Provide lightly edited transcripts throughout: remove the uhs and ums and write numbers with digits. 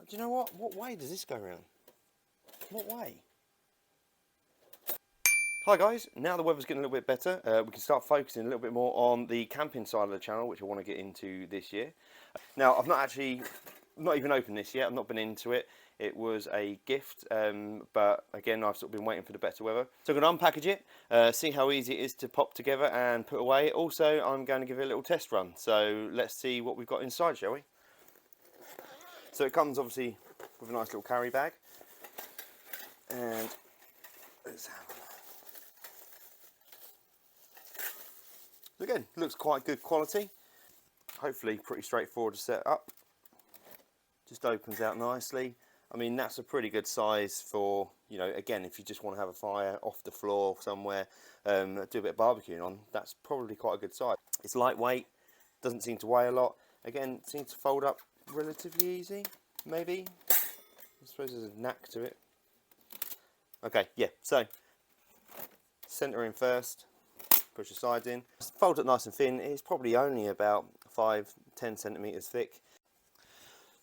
Do you know what? What way does this go around? What way? Hi guys, now the weather's getting a little bit better, we can start focusing a little bit more on the camping side of the channel, which I want to get into this year. Now, I've not even opened this yet, I've not been into it. It was a gift, but again, I've sort of been waiting for the better weather. So I'm going to unpackage it, see how easy it is to pop together and put away. Also, I'm going to give it a little test run, so let's see what we've got inside, shall we? So it comes obviously with a nice little carry bag, and let's have a look. Again, looks quite good quality. Hopefully pretty straightforward to set up. Just opens out nicely. I mean, that's a pretty good size for, you know, again, if you just want to have a fire off the floor somewhere, do a bit of barbecuing on, that's probably quite a good size. It's lightweight, doesn't seem to weigh a lot. Again, seems to fold up relatively easy, maybe. I suppose there's a knack to it. Okay, yeah, so centre in first. Push the sides in. Fold it nice and thin. It's probably only about 5-10 centimetres thick.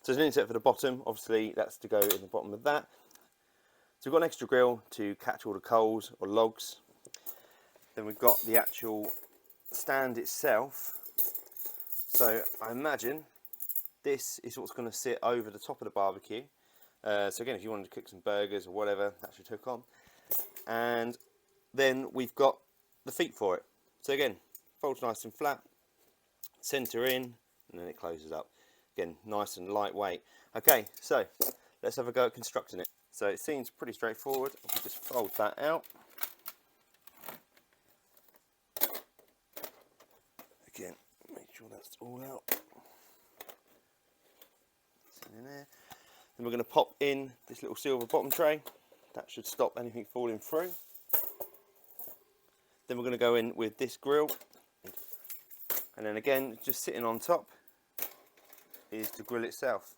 So there's an inset for the bottom. Obviously, that's to go in the bottom of that. So we've got an extra grill to catch all the coals or logs. Then we've got the actual stand itself. So I imagine this is what's going to sit over the top of the barbecue. So again, if you wanted to cook some burgers or whatever, that should hook on. And then we've got the feet for it. So again, folds nice and flat, centre in, and then it closes up. Again, nice and lightweight. Okay, so let's have a go at constructing it. So it seems pretty straightforward. If we just fold that out. Again, make sure that's all out. It's in there. Then we're going to pop in this little silver bottom tray. That should stop anything falling through. Then we're going to go in with this grill, and then again, just sitting on top is the grill itself.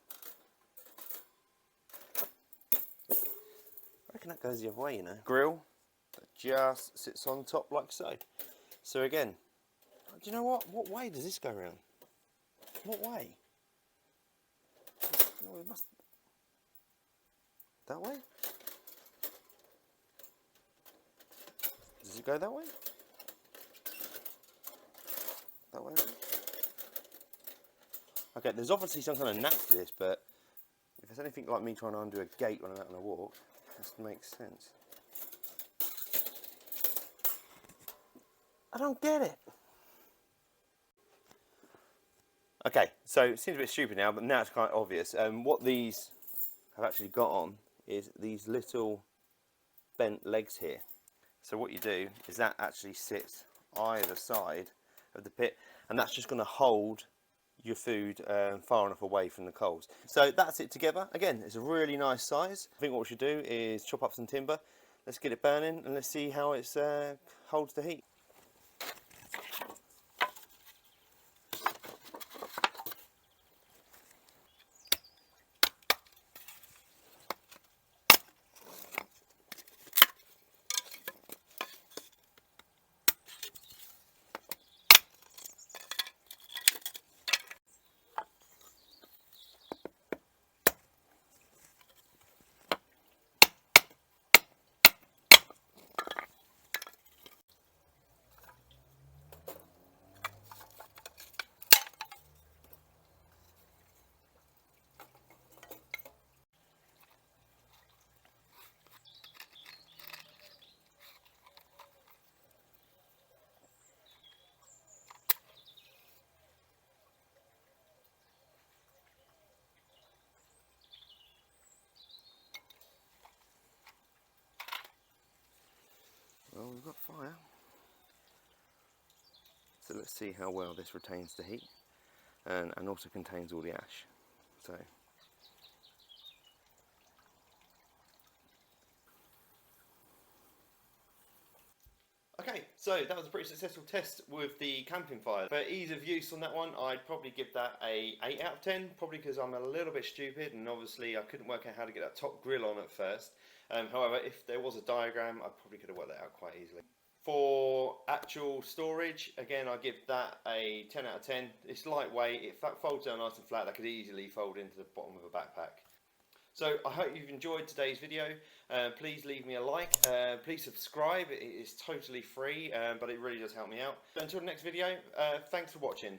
I reckon that goes the other way, you know. Grill that just sits on top like so. So again, do you know what? What way does this go around? What way? Oh, it must... That way? Does it go that way? That way? Okay, there's obviously some kind of knack to this, but if it's anything like me trying to undo a gate when I'm out on a walk, this makes sense. I don't get it. Okay, so it seems a bit stupid now, but now it's quite obvious. What these have actually got on is these little bent legs here. So what you do is that actually sits either side of the pit, and that's just going to hold your food far enough away from the coals. So that's it together. Again, it's a really nice size. I think what we should do is chop up some timber. Let's get it burning and let's see how it holds the heat. Well, we've got fire. So let's see how well this retains the heat and also contains all the ash. So okay, so that was a pretty successful test with the camping fire. For ease of use on that one, I'd probably give that a 8 out of 10, probably because I'm a little bit stupid and obviously I couldn't work out how to get that top grill on at first. However, if there was a diagram, I probably could have worked that out quite easily. For actual storage, again, I give that a 10 out of 10. It's lightweight, it folds down nice and flat. That could easily fold into the bottom of a backpack. So I hope you've enjoyed today's video. Please leave me a like. Please subscribe. It is totally free, but it really does help me out. Until the next video, thanks for watching.